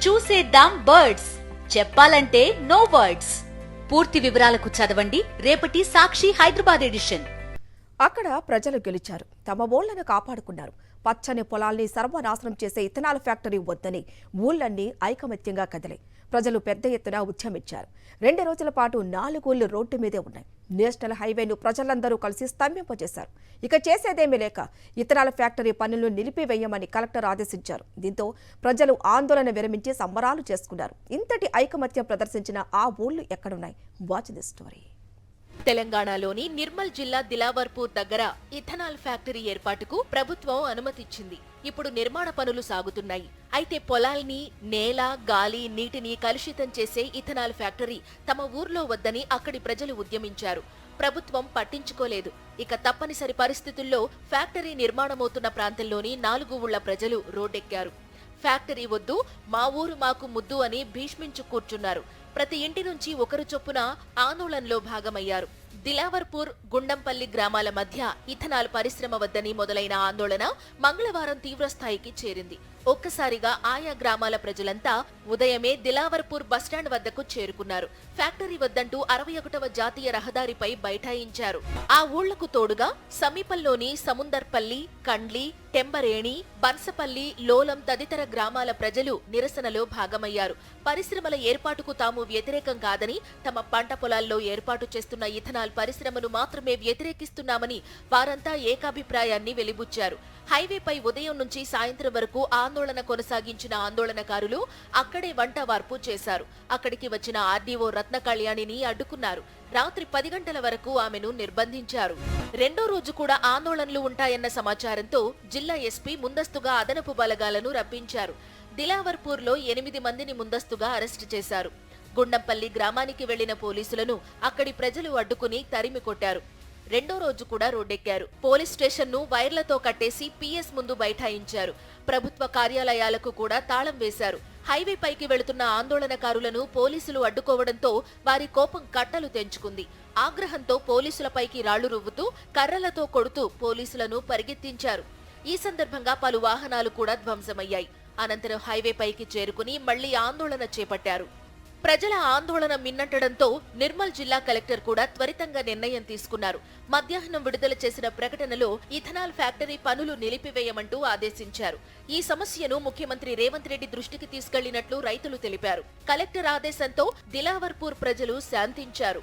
చూసేద్దాం బర్డ్స్, చెప్పాలంటే no words. పూర్తి వివరాలకు చదవండి రేపటి సాక్షి హైదరాబాద్ ఎడిషన్. అక్కడ ప్రజలు గెలిచారు, తమ ఊళ్లను కాపాడుకున్నారు. పచ్చని పొలాల్ని సర్వనాశనం చేసే ఇథనాల్ ఫ్యాక్టరీ వద్దని ఊళ్లన్నీ ఐకమత్యంగా కదిలే ప్రజలు పెద్ద ఎత్తున ఉద్యమించారు. 2 రోజుల పాటు 4 ఊళ్లు రోడ్డు మీదే ఉన్నాయి. నేషనల్ హైవేను ప్రజలందరూ కలిసి స్తంభింపజేశారు. ఇక చేసేదేమీ లేక ఇథనాల్ ఫ్యాక్టరీ పనులను నిలిపివేయమని కలెక్టర్ ఆదేశించారు. దీంతో ప్రజలు ఆందోళన విరమించి సంబరాలు చేసుకున్నారు. ఇంతటి ఐకమత్యం ప్రదర్శించిన ఆ ఊళ్లు ఎక్కడున్నాయి? Watch the story. తెలంగాణలోని నిర్మల్ జిల్లా దిలావర్పూర్ దగ్గర ఇథనాల్ ఫ్యాక్టరీ ఏర్పాటుకు ప్రభుత్వం అనుమతిచ్చింది. ఇప్పుడు నిర్మాణ పనులు సాగుతున్నాయి. అయితే పొలాల్ని, నేల, గాలి, నీటిని కలుషితం చేసే ఇథనాల్ ఫ్యాక్టరీ తమ ఊర్లో వద్దని అక్కడి ప్రజలు ఉద్యమించారు. ప్రభుత్వం పట్టించుకోలేదు. ఇక తప్పనిసరి పరిస్థితుల్లో ఫ్యాక్టరీ నిర్మాణమవుతున్న ప్రాంతంలోని 4 ఊళ్ల ప్రజలు రోడ్డెక్కారు. ఫ్యాక్టరీ వద్దు, మా ఊరు మాకు ముద్దు అని భీష్మించు కూర్చున్నారు. ప్రతి ఇంటి నుంచి ఒకరు చొప్పున ఆందోళనలో భాగమయ్యారు. దిలావర్పూర్, గుండంపల్లి గ్రామాల మధ్య ఇథనాల్ పరిశ్రమ వద్దని మొదలైన ఆందోళన మంగళవారం తీవ్రస్థాయికి చేరింది. ఒక్కసారిగా ఆయా గ్రామాల ప్రజలంతా ఉదయమే దిలావర్పూర్ బస్టాండ్ వద్దకు చేరుకున్నారు. ఫ్యాక్టరీ వద్దంటూ 61వ జాతీయ రహదారిపై బైఠాయించారు. ఆ ఊళ్లకు తోడుగా సమీపంలోని సముందర్పల్లి, కండ్లి, టెంబరేణి, బన్సపల్లి, లోలం తదితర గ్రామాల ప్రజలు నిరసనలో భాగమయ్యారు. పరిశ్రమల ఏర్పాటుకు తాము వ్యతిరేకం కాదని, తమ పంట పొలాల్లో ఏర్పాటు చేస్తున్న ఇథనాల్ పరిశ్రమను మాత్రమే వ్యతిరేకిస్తున్నామని వారంతా ఏకాభిప్రాయాన్ని వెలిబుచ్చారు. హైవేపై ఉదయం నుంచి సాయంత్రం వరకు ఆందోళన కొనసాగించిన ఆందోళనకారులు అక్కడే వంట వార్పు చేశారు. అక్కడికి వచ్చిన ఆర్డీఓ రత్న కళ్యాణిని అడ్డుకున్నారు. రాత్రి 10 గంటల వరకు ఆమెను నిర్బంధించారు. 2వ రోజు కూడా ఆందోళనలు ఉంటాయన్న సమాచారంతో జిల్లా ఎస్పీ ముందస్తుగా అదనపు బలగాలను రప్పించారు. దిలావర్పూర్లో 8 మందిని ముందస్తుగా అరెస్టు చేశారు. గుండంపల్లి గ్రామానికి వెళ్లిన పోలీసులను అక్కడి ప్రజలు అడ్డుకుని తరిమి కొట్టారు. 2వ రోజు కూడా రోడ్డెక్కారు. పోలీస్ స్టేషన్ను వైర్లతో కట్టేసి పీఎస్ ముందు బైఠాయించారు. ప్రభుత్వ కార్యాలయాలకు కూడా తాళం వేశారు. హైవే పైకి వెళుతున్న ఆందోళనకారులను పోలీసులు అడ్డుకోవడంతో వారి కోపం కట్టలు తెంచుకుంది. ఆగ్రహంతో పోలీసులపైకి రాళ్లు రువ్వుతూ, కర్రలతో కొడుతూ పోలీసులను పరిగెత్తించారు. ఈ సందర్భంగా పలు వాహనాలు కూడా ధ్వంసమయ్యాయి. అనంతరం హైవే పైకి చేరుకుని మళ్లీ ఆందోళన చేపట్టారు. ప్రజల ఆందోళన మిన్నట్టడంతో నిర్మల్ జిల్లా కలెక్టర్ కూడా త్వరితంగా నిర్ణయం తీసుకున్నారు. మధ్యాహ్నం విడుదల చేసిన ప్రకటనలో ఇథనాల్ ఫ్యాక్టరీ పనులు నిలిపివేయమంటూ ఆదేశించారు. ఈ సమస్యను ముఖ్యమంత్రి రేవంత్ రెడ్డి దృష్టికి తీసుకెళ్లినట్లు రైతులు తెలిపారు. కలెక్టర్ ఆదేశంతో దిలావర్పూర్ ప్రజలు శాంతించారు.